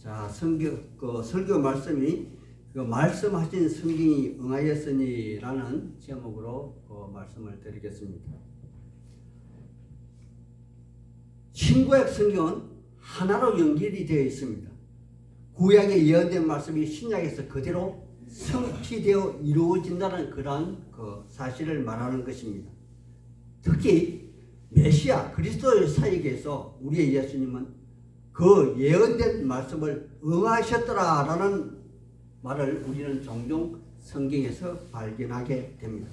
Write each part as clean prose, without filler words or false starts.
자, 설교 말씀이 말씀하신 성경이 응하였으니라는 제목으로 말씀을 드리겠습니다. 신구약 성경은 하나로 연결이 되어 있습니다. 구약에 예언된 말씀이 신약에서 그대로 성취되어 이루어진다는 그러한 사실을 말하는 것입니다. 특히 메시아 그리스도의 사역에서 우리의 예수님은 그 예언된 말씀을 응하셨더라라는 말을 우리는 종종 성경에서 발견하게 됩니다.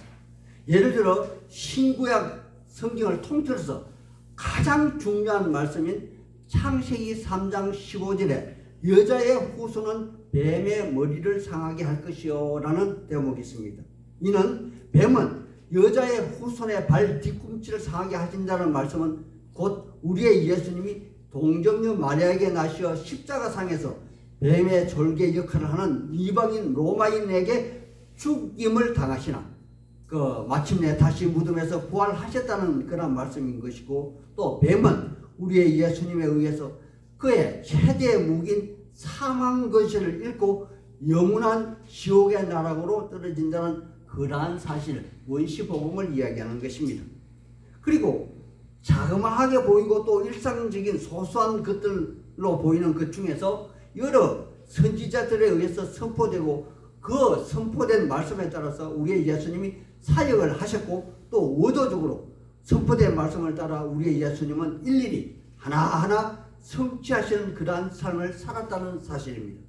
예를 들어 신구약 성경을 통틀어서 가장 중요한 말씀인 창세기 3장 15절에 여자의 후손은 뱀의 머리를 상하게 할 것이요 라는 대목이 있습니다. 이는 뱀은 여자의 후손의 발 뒤꿈치를 상하게 하신다는 말씀은 곧 우리의 예수님이 동정녀 마리아에게 나시어 십자가상에서 뱀의 졸개 역할을 하는 이방인 로마인에게 죽임을 당하시나 마침내 다시 무덤에서 부활하셨다는 그런 말씀인 것이고, 또 뱀은 우리의 예수님에 의해서 그의 최대 무기인 사망 권세를 잃고 영원한 지옥의 나락으로 떨어진다는 그러한 사실, 원시복음을 이야기하는 것입니다. 그리고 자그마하게 보이고 또 일상적인 소소한 것들로 보이는 것 중에서 여러 선지자들에 의해서 선포되고 그 선포된 말씀에 따라서 우리의 예수님이 사역을 하셨고, 또 의도적으로 선포된 말씀을 따라 우리의 예수님은 일일이 하나하나 성취하시는 그러한 삶을 살았다는 사실입니다.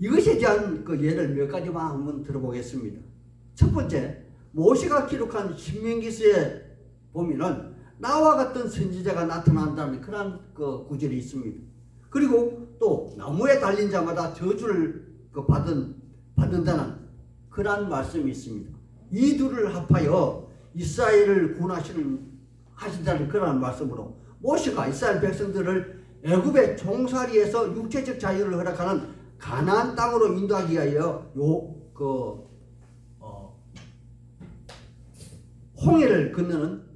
이것에 대한 예를 몇 가지만 한번 들어보겠습니다. 첫 번째, 모세가 기록한 신명기서에 보면은 나와 같은 선지자가 나타난다는 그런 구절이 있습니다. 그리고 또 나무에 달린 자마다 저주를 받는다는 그런 말씀이 있습니다. 이 둘을 합하여 이스라엘을 구원하신다는 그런 말씀으로 모세가 이스라엘 백성들을 애굽의 종살이에서 육체적 자유를 허락하는 가나안 땅으로 인도하기 위하여 홍해를 건너는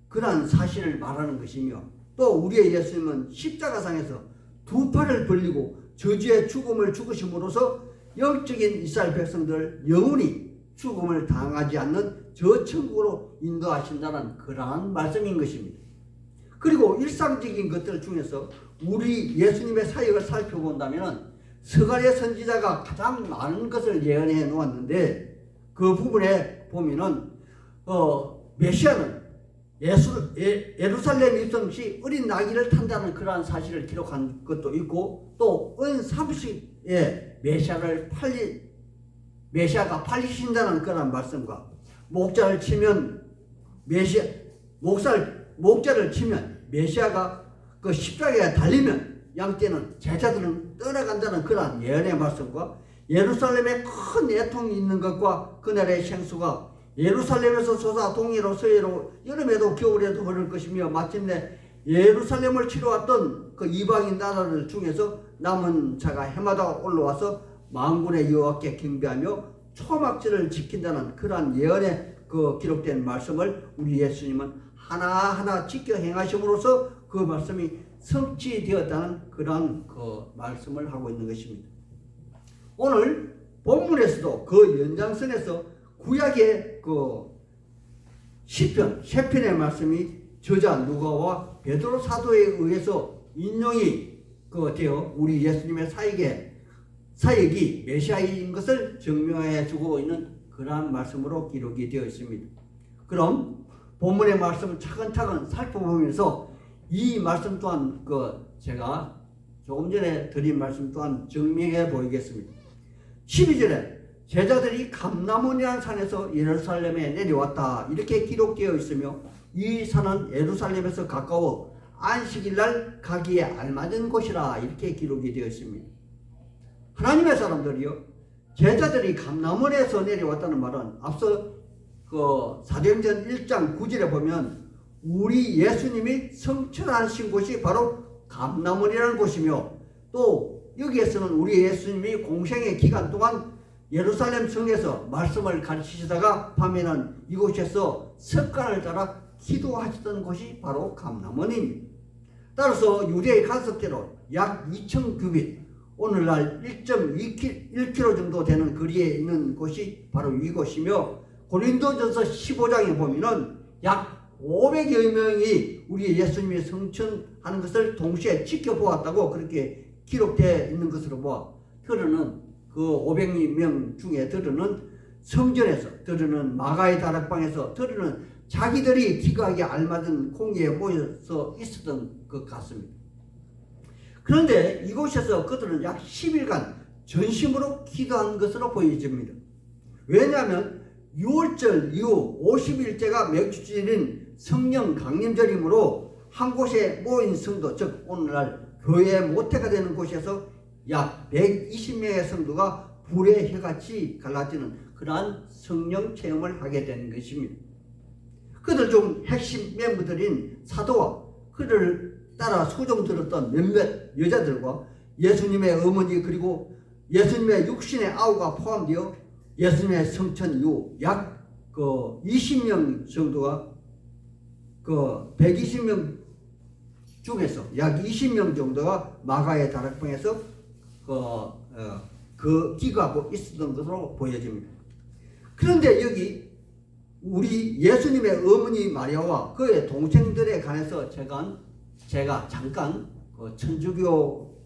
그러한 사실을 말하는 것이며, 또 우리의 예수님은 십자가상에서 두 팔을 벌리고 저주의 죽음을 죽으심으로써 영적인 이스라엘 백성들을 영원히 죽음을 당하지 않는 저 천국으로 인도하신다는 그러한 말씀인 것입니다. 그리고 일상적인 것들 중에서 우리 예수님의 사역을 살펴본다면 스가랴 선지자가 가장 많은 것을 예언해 놓았는데, 그 부분에 보면은 메시아는 예루살렘 입성 시 어린 나귀를 탄다는 그러한 사실을 기록한 것도 있고, 또 은 30에 메시아가 팔리신다는 그런 말씀과 목자를 치면 목자를 치면 메시아가 그 십자가에 달리면 양떼는 제자들은 떠나간다는 그러한 예언의 말씀과 예루살렘에 큰 애통이 있는 것과 그날의 생수가 예루살렘에서 솟아 동해로 서해로 여름에도 겨울에도 흐를 것이며 마침내 예루살렘을 치러왔던 그 이방인 나라들 중에서 남은 자가 해마다 올라와서 만군의 여호와께 경배하며 초막절을 지킨다는 그러한 예언에 기록된 말씀을 우리 예수님은 하나하나 지켜 행하심으로써 그 말씀이 성취되었다는 그러한 말씀을 하고 있는 것입니다. 오늘 본문에서도 그 연장선에서 구약의 시편, 시편의 말씀이 저자 누가와 베드로 사도에 의해서 인용이 되어 우리 예수님의 사역이 메시아인 것을 증명해 주고 있는 그러한 말씀으로 기록이 되어 있습니다. 그럼 본문의 말씀을 차근차근 살펴보면서 이 말씀 또한 제가 조금 전에 드린 말씀 또한 증명해 보이겠습니다. 12절에 제자들이 감람원이라는 산에서 예루살렘에 내려왔다 이렇게 기록되어 있으며, 이 산은 예루살렘에서 가까워 안식일날 가기에 알맞은 곳이라 이렇게 기록이 되어 있습니다. 하나님의 사람들이요, 제자들이 감람원에서 내려왔다는 말은 앞서 사도행전 1장 9절에 보면 우리 예수님이 성천하신 곳이 바로 감람원이라는 곳이며, 또 여기에서는 우리 예수님이 공생의 기간 동안 예루살렘 성에서 말씀을 가르치시다가 밤에는 이곳에서 습관을 따라 기도하시던 곳이 바로 감람원입니다. 따라서 유대의 관습대로 약 2000규빗 오늘날 1.1km 정도 되는 거리에 있는 곳이 바로 이곳이며, 고린도전서 15장에 보면은 약 500여 명이 우리 예수님이 성천하는 것을 동시에 지켜보았다고 그렇게 기록되어 있는 것으로 보아, 들어는 그 500명 중에 들어는 성전에서, 들어는 마가의 다락방에서, 들어는 자기들이 기거하기에 알맞은 공기에 모여서 있었던 것 같습니다. 그런데 이곳에서 그들은 약 10일간 전심으로 기도한 것으로 보여집니다. 왜냐하면 6월절 이후 50일째가 맥주절인 성령 강림절이므로 한 곳에 모인 성도, 즉 오늘날 교회 모태가 되는 곳에서 약 120명의 성도가 불의 혀같이 갈라지는 그러한 성령 체험을 하게 된 것입니다. 그들 중 핵심 멤버들인 사도와 그를 따라 소종 들었던 몇몇 여자들과 예수님의 어머니, 그리고 예수님의 육신의 아우가 포함되어 예수님의 성천 이후 약 20명 정도가 120명 중에서 약 20명 정도가 마가의 다락방에서 기거하고 있었던 것으로 보여집니다. 그런데 여기 우리 예수님의 어머니 마리아와 그의 동생들에 관해서 제가 잠깐 천주교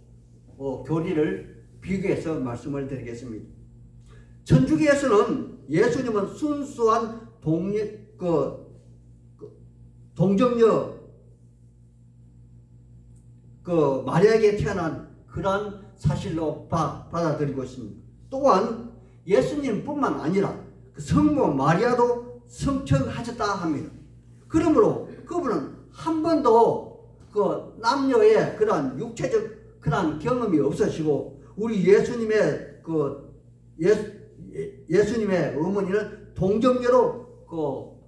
교리를 비교해서 말씀을 드리겠습니다. 천주교에서는 예수님은 순수한 동정녀 마리아에게 태어난 그러한 사실로 받아들이고 있습니다. 또한 예수님뿐만 아니라 성모 마리아도 성천하셨다 합니다. 그러므로 그분은 한 번도 남녀의 그러한 육체적 그러한 경험이 없으시고, 우리 예수님의 예수님의 어머니는 동정녀로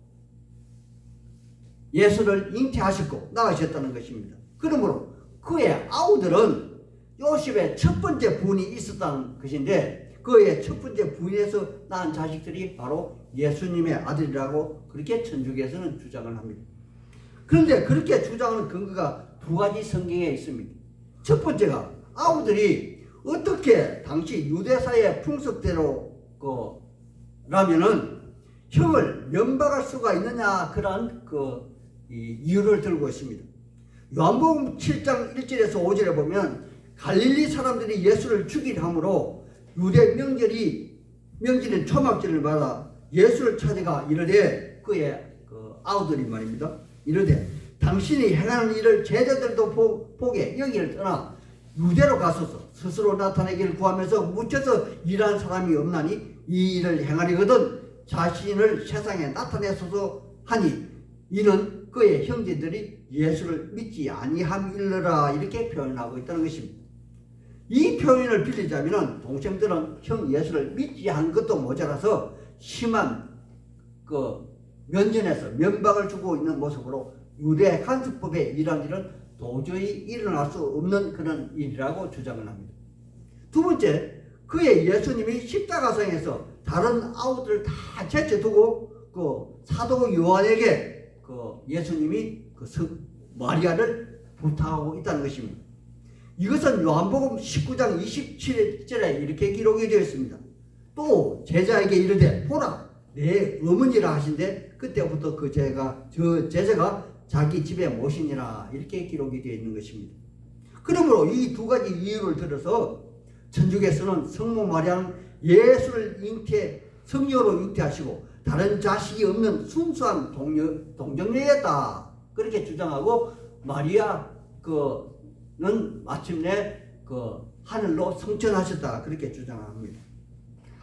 예수를 잉태하셨고 낳으셨다는 것입니다. 그러므로 그의 아우들은 요셉의 첫 번째 부인이 있었다는 것인데, 그의 첫 번째 부인에서 낳은 자식들이 바로 예수님의 아들이라고 그렇게 천주교에서는 주장을 합니다. 그런데 그렇게 주장하는 근거가 두 가지 성경에 있습니다. 첫 번째가 아우들이 어떻게 당시 유대사의 풍습대로 라면은 형을 면박할 수가 있느냐, 그런 이유를 들고 있습니다. 요한복음 7장 1절에서 5절에 보면 갈릴리 사람들이 예수를 죽이려 함으로 유대 명절인 초막절을 받아 예수를 찾아가 이르되, 그의 아우들이 말입니다. 이르되 당신이 행하는 일을 제자들도 보게 여기를 떠나 유대로 가소서. 스스로 나타내기를 구하면서 묻혀서 일하는 사람이 없나니 이 일을 행하려거든 자신을 세상에 나타내소서 하니, 이는 그의 형제들이 예수를 믿지 아니함일러라, 이렇게 표현하고 있다는 것입니다. 이 표현을 빌리자면 동생들은 형 예수를 믿지 않은 것도 모자라서 심한 면전에서 면박을 주고 있는 모습으로 유대 간수법에 이런 일은 도저히 일어날 수 없는 그런 일이라고 주장을 합니다. 두 번째, 그의 예수님이 십자가상에서 다른 아우들을 다 제쳐두고 사도 요한에게 예수님이 마리아를 부탁하고 있다는 것입니다. 이것은 요한복음 19장 27절에 이렇게 기록이 되어 있습니다. 또 제자에게 이르되 보라 내 어머니라 하신데, 그때부터 저 제자가 자기 집에 모시니라, 이렇게 기록이 되어 있는 것입니다. 그러므로 이 두 가지 이유를 들어서 천주교에서는 성모 마리아는 예수를 성녀로 잉태하시고 다른 자식이 없는 순수한 동정녀였다, 그렇게 주장하고, 마리아는 마침내 하늘로 성천하셨다, 그렇게 주장합니다.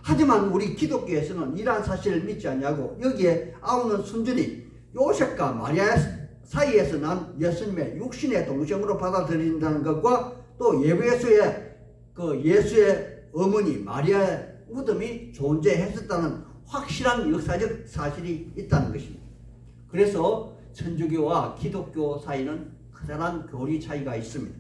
하지만 우리 기독교에서는 이러한 사실을 믿지 않냐고, 여기에 아우는 순전히 요셉과 마리아 사이에서 난 예수님의 육신의 동생으로 받아들인다는 것과, 또 예배소에 예수의 어머니 마리아의 무덤이 존재했었다는 확실한 역사적 사실이 있다는 것입니다. 그래서 천주교와 기독교 사이는 커다란 교리 차이가 있습니다.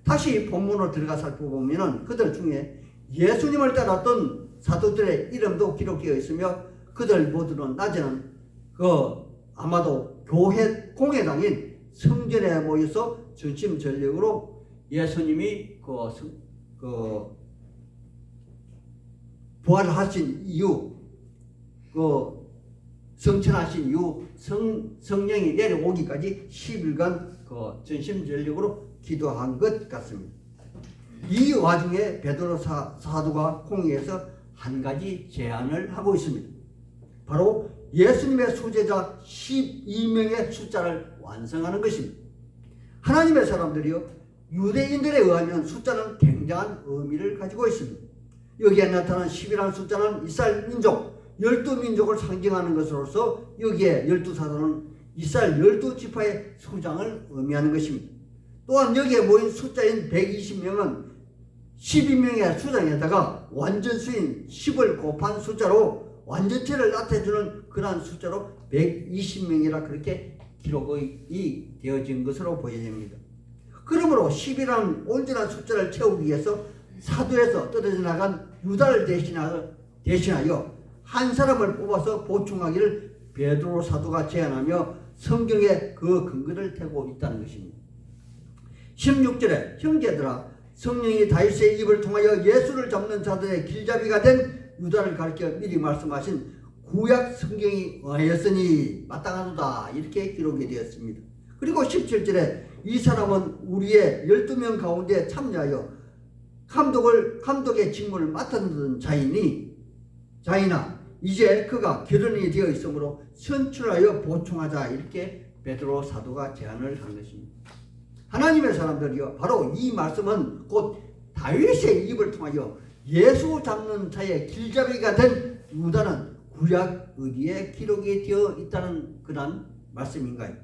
다시 본문으로 들어가 살펴보면 그들 중에 예수님을 따랐던 사도들의 이름도 기록되어 있으며, 그들 모두는 낮에는 아마도 교회 공회당인 성전에 모여서 전심전력으로 예수님이 부활하신 이후 성천하신 이후 성령이 내려오기까지 10일간 전심전력으로 기도한 것 같습니다. 이 와중에 베드로 사도가 공의에서 한 가지 제안을 하고 있습니다. 바로 예수님의 수제자 12명의 숫자를 완성하는 것입니다. 하나님의 사람들이요, 유대인들에 의하면 숫자는 굉장한 의미를 가지고 있습니다. 여기에 나타난 10이라는 숫자는 이스라엘 민족 12민족을 상징하는 것으로서 여기에 12사도는 이스라엘 12지파의 수장을 의미하는 것입니다. 또한 여기에 모인 숫자인 120명은 12명의 수장에다가 완전수인 10을 곱한 숫자로 완전체를 나타내주는 그러한 숫자로 120명이라 그렇게 기록이 되어진 것으로 보여집니다. 그러므로 10이라는 온전한 숫자를 채우기 위해서 사도에서 떨어져 나간 유다를 대신하여 한 사람을 뽑아서 보충하기를 베드로 사도가 제안하며 성경에 그 근거를 대고 있다는 것입니다. 16절에 형제들아 성령이 다윗의 입을 통하여 예수를 잡는 자들의 길잡이가 된 유다를 가리켜 미리 말씀하신 구약 성경이 응하였으니 마땅하도다 이렇게 기록이 되었습니다. 그리고 17절에 이 사람은 우리의 12명 가운데 참여하여 감독의 직무를 맡았던 자이나 이제 그가 결혼이 되어 있으므로 선출하여 보충하자 이렇게 베드로 사도가 제안을 한 것입니다. 하나님의 사람들이요, 바로 이 말씀은 곧 다윗의 입을 통하여 예수 잡는 자의 길잡이가 된 유다는 구약 어디에 기록이 되어 있다는 그런 말씀인가요?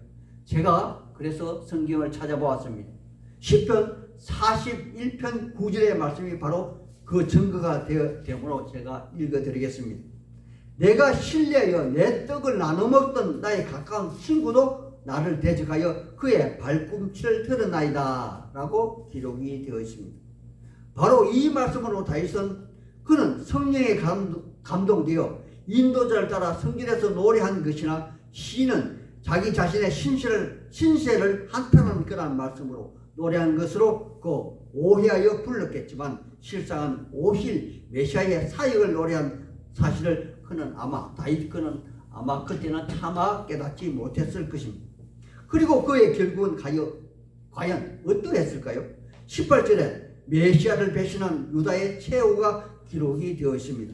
제가 그래서 성경을 찾아보았습니다. 시편 41편 9절의 말씀이 바로 그 증거가 되므로 제가 읽어드리겠습니다. 내가 신뢰하여 내 떡을 나눠 먹던 나의 가까운 친구도 나를 대적하여 그의 발꿈치를 들었나이다 라고 기록이 되어 있습니다. 바로 이 말씀으로 다윗은 그는 성령에 감동되어 인도자를 따라 성전에서 노래한 것이나 시는 자기 자신의 신세를 한탄한 그런 말씀으로 노래한 것으로 오해하여 불렀겠지만 실상은 오실 메시아의 사역을 노래한 사실을 그는 아마 그때는 차마 깨닫지 못했을 것입니다. 그리고 그의 결국은 과연 어떠했을까요? 18절에 메시아를 배신한 유다의 최후가 기록이 되어 있습니다.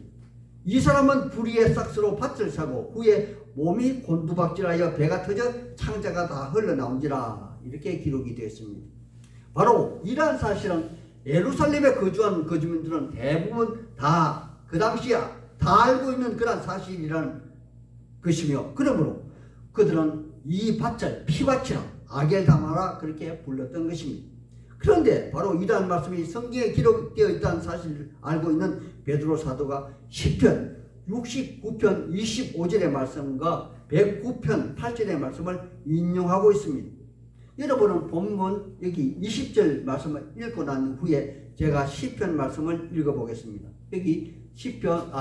이 사람은 불의의 삭스로 밭을 사고 후에 몸이 곤두박질하여 배가 터져 창자가 다 흘러나온지라 이렇게 기록이 되어 있습니다. 바로 이러한 사실은 예루살렘에 거주한 거주민들은 대부분 다 그 당시에 다 알고 있는 그런 사실이라는 것이며 그러므로 그들은 이 밭을 피밭이라 아겔다마라 그렇게 불렀던 것입니다. 그런데 바로 이러한 말씀이 성경에 기록되어 있다는 사실을 알고 있는 베드로 사도가 시편 69편 25절의 말씀과 109편 8절의 말씀을 인용하고 있습니다. 여러분은 본문 여기 20절 말씀을 읽고 난 후에 제가 시편 말씀을 읽어보겠습니다. 여기 시편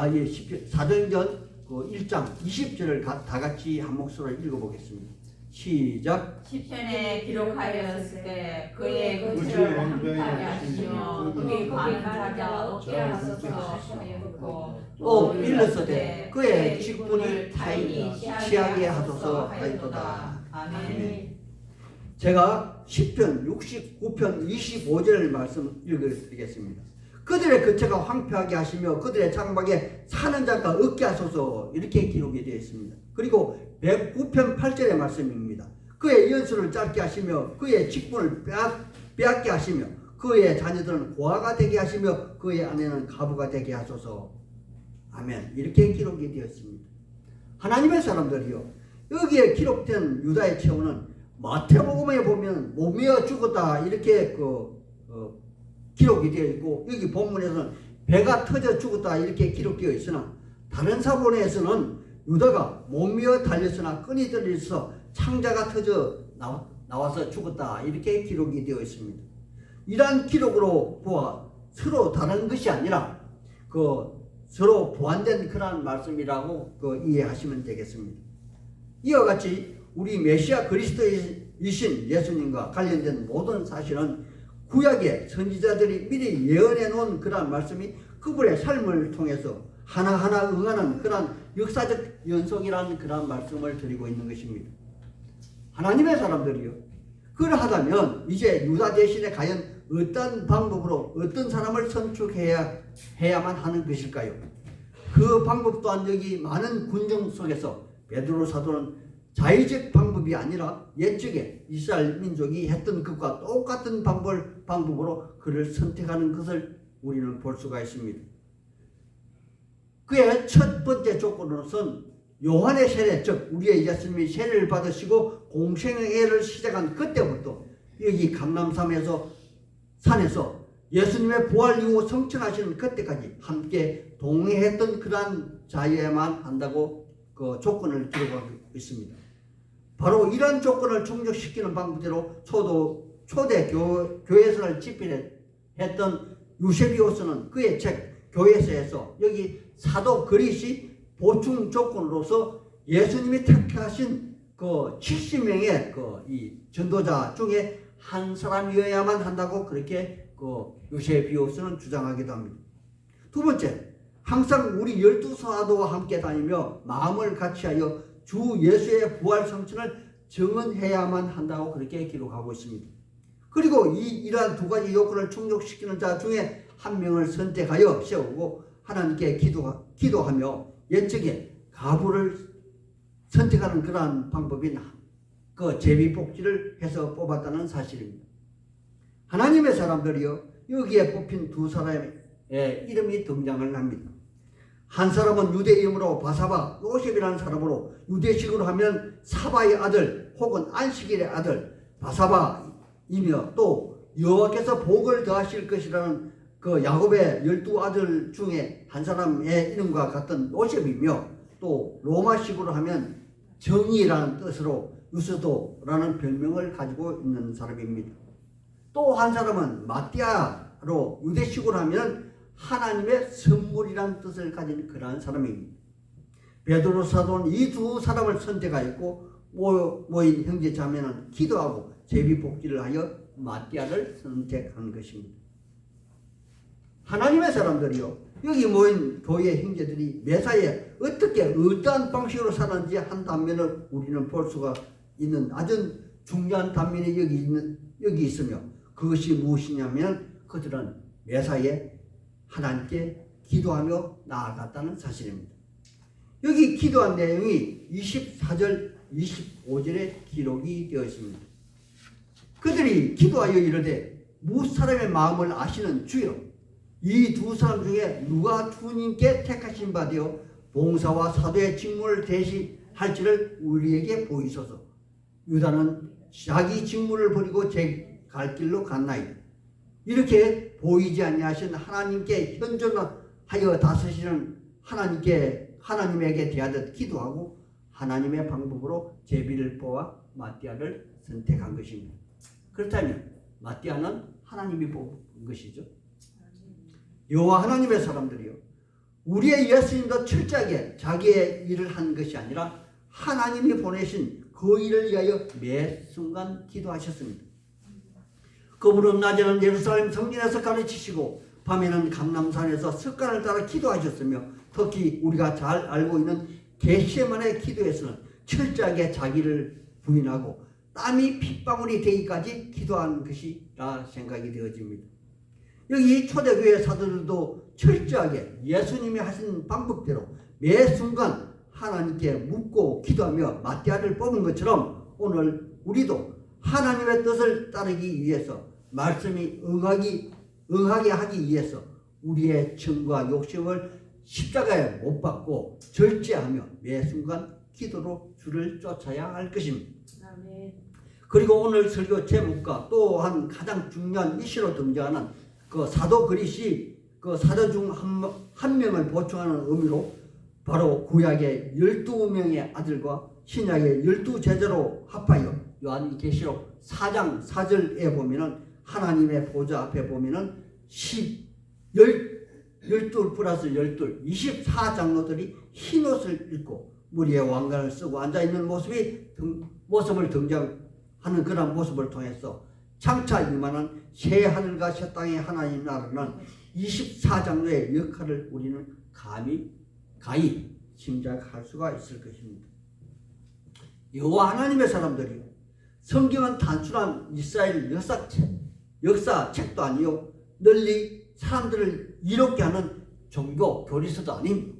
사도행전 1장 20절을 다 같이 한 목소리로 읽어보겠습니다. 시작. 시편에 기록하였을 때 그의 거처를 함께하게 하시며 그의 관할하자 얻게 하소서. 또 일렀으되 그의 직분을 타인이 취하게 하소서 하였도다. 아멘. 제가 시편 69편 25절을 말씀 읽어드리겠습니다. 그들의 거처가 황폐하게 하시며 그들의 장막에 사는 자가 없게 하소서 이렇게 기록이 되어 있습니다. 그리고 109편 8절의 말씀입니다. 그의 연수를 짧게 하시며 그의 직분을 빼앗게 하시며 그의 자녀들은 고아가 되게 하시며 그의 아내는 가부가 되게 하소서. 아멘. 이렇게 기록이 되어 있습니다. 하나님의 사람들이요, 여기에 기록된 유다의 최후는 마태복음에 보면 몸이어 죽었다 이렇게 기록이 되어 있고 여기 본문에서는 배가 터져 죽었다 이렇게 기록되어 있으나 다른 사본에서는 유다가 몸이어 달렸으나 끈이 들려서 창자가 터져 나와서 죽었다 이렇게 기록이 되어 있습니다. 이러한 기록으로 보아 서로 다른 것이 아니라 서로 보완된 그러한 말씀이라고 이해하시면 되겠습니다. 이와 같이 우리 메시아 그리스도이신 예수님과 관련된 모든 사실은 구약의 선지자들이 미리 예언해 놓은 그러한 말씀이 그분의 삶을 통해서 하나하나 응하는 그러한 역사적 연속이라는 그러한 말씀을 드리고 있는 것입니다. 하나님의 사람들이요. 그러하다면 이제 유다 대신에 과연 어떤 방법으로 어떤 사람을 선축해야만 하는 것일까요? 그 방법 또한 여기 많은 군정 속에서 베드로 사도는 자의적 방법이 아니라 옛적에 이스라엘 민족이 했던 것과 똑같은 방법으로 그를 선택하는 것을 우리는 볼 수가 있습니다. 그의 첫 번째 조건으로서는 요한의 세례, 즉 우리의 예수님이 세례를 받으시고 공생애를 시작한 그때부터 여기 감람산에서 예수님의 부활 이후 성천하시는 그때까지 함께 동행했던 그러한 자여야만 한다고 그 조건을 기록하고 있습니다. 바로 이런 조건을 충족시키는 방법대로 초대 교회선을 집필했던 유세비우스는 그의 책 교회서에서 여기 사도 그릿이 보충 조건으로서 예수님이 택하신 그 70명의 이 전도자 중에 한 사람이어야만 한다고 그렇게 요세비우스는 주장하기도 합니다. 두 번째, 항상 우리 12사도와 함께 다니며 마음을 같이하여 주 예수의 부활 성천을 증언해야만 한다고 그렇게 기록하고 있습니다. 그리고 이러한 두 가지 요건을 충족시키는 자 중에 한 명을 선택하여 세우고 하나님께 기도하며 옛적에 가부를 선택하는 그러한 방법인 그 제비복지를 해서 뽑았다는 사실입니다. 하나님의 사람들이요, 여기에 뽑힌 두 사람의 이름이 등장을 합니다. 한 사람은 유대 이름으로 바사바 요셉이라는 사람으로 유대식으로 하면 사바의 아들 혹은 안식일의 아들 바사바이며 또 여호와께서 복을 더하실 것이라는 그 야곱의 12아들 중에 한 사람의 이름과 같은 요셉이며 또 로마식으로 하면 정의라는 뜻으로 유스도라는 별명을 가지고 있는 사람입니다. 또 한 사람은 마띠아로 유대식으로 하면 하나님의 선물이라는 뜻을 가진 그러한 사람입니다. 베드로 사도는 이 두 사람을 선택하였고 모인 형제 자매는 기도하고 제비복지를 하여 마띠아를 선택한 것입니다. 하나님의 사람들이요, 여기 모인 교회 형제들이 매사에 어떠한 방식으로 사는지 한 단면을 우리는 볼 수가 있는 아주 중요한 단면이 여기 있으며 그것이 무엇이냐면 그들은 매사에 하나님께 기도하며 나아갔다는 사실입니다. 여기 기도한 내용이 24절 25절에 기록이 되어 있습니다. 그들이 기도하여 이르되 무엇 사람의 마음을 아시는 주여, 이 두 사람 중에 누가 주님께 택하신 바 되어 봉사와 사도의 직무를 대시할지를 우리에게 보이소서. 유다는 자기 직무를 버리고 제 갈 길로 갔나이다. 이렇게 보이지 아니하신 하나님께 현존하여 다스리는 하나님에게 대하듯 기도하고 하나님의 방법으로 제비를 뽑아 마띠아를 선택한 것입니다. 그렇다면 마띠아는 하나님이 뽑은 것이죠. 여호와 하나님의 사람들이요, 우리의 예수님도 철저하게 자기의 일을 한 것이 아니라 하나님이 보내신 그 일을 위하여 매 순간 기도하셨습니다. 그분은 낮에는 예루살렘 성전에서 가르치시고 밤에는 감람산에서 습관을 따라 기도하셨으며 특히 우리가 잘 알고 있는 겟세마네 기도에서는 철저하게 자기를 부인하고 땀이 핏방울이 되기까지 기도한 것이라 생각이 되어집니다. 여기 초대교회 사도들도 철저하게 예수님이 하신 방법대로 매 순간 하나님께 묻고 기도하며 마띠아를 뽑은 것처럼 오늘 우리도 하나님의 뜻을 따르기 위해서 말씀이 응하게 하기 위해서 우리의 정과 욕심을 십자가에 못 박고 절제하며 매 순간 기도로 주를 쫓아야 할 것입니다. 아멘. 그리고 오늘 설교 제목과 또한 가장 중요한 이슈로 등장하는 그 사도 그릿이 그 사도 중 한 명을 보충하는 의미로 바로 구약의 12명의 아들과 신약의 12제자로 합하여 요한계시록 4장 4절에 보면은 하나님의 보좌 앞에 보면은 12 플러스 12 24장로들이 흰옷을 입고 머리에 왕관을 쓰고 앉아있는 모습을 등장하는 그런 모습을 통해서 장차 임하는 새 하늘과 새 땅의 하나님 나라는 24장로의 역할을 우리는 가히 짐작할 수가 있을 것입니다. 여호와 하나님의 사람들이요, 성경은 단순한 이스라엘 역사책도 아니요, 널리 사람들을 이롭게 하는 종교 교리서도 아닙니다.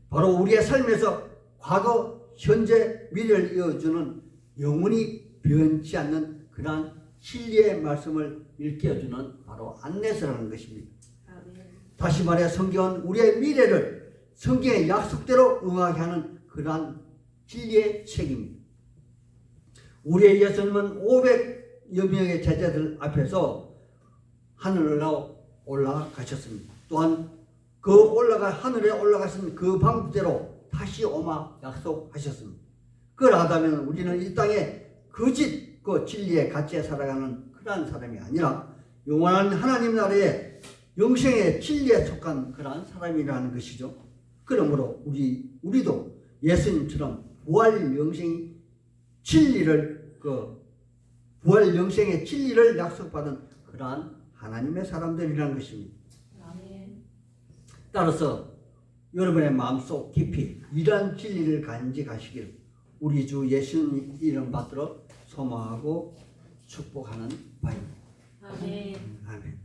바로 우리의 삶에서 과거, 현재, 미래를 이어주는 영원히 변치 않는 그러한 진리의 말씀을 일깨워주는 바로 안내서라는 것입니다. 다시 말해 성경은 우리의 미래를 성경의 약속대로 응하게 하는 그러한 진리의 책입니다. 우리의 예수님은 500여 명의 제자들 앞에서 하늘로 올라가셨습니다. 또한 하늘에 올라가신 그 방법대로 다시 오마 약속하셨습니다. 그러하다면 우리는 이 땅에 거짓 진리의 가치에 살아가는 그러한 사람이 아니라 영원한 하나님 나라의 영생의 진리에 속한 그러한 사람이라는 것이죠. 그러므로 우리도 예수님처럼 부활 영생의 진리를 약속받은 그러한 하나님의 사람들이라는 것입니다. 따라서 여러분의 마음속 깊이 이러한 진리를 간직하시길 우리 주 예수님 이름 받들어 소망하고 축복하는 바입니다. 아멘. 아멘.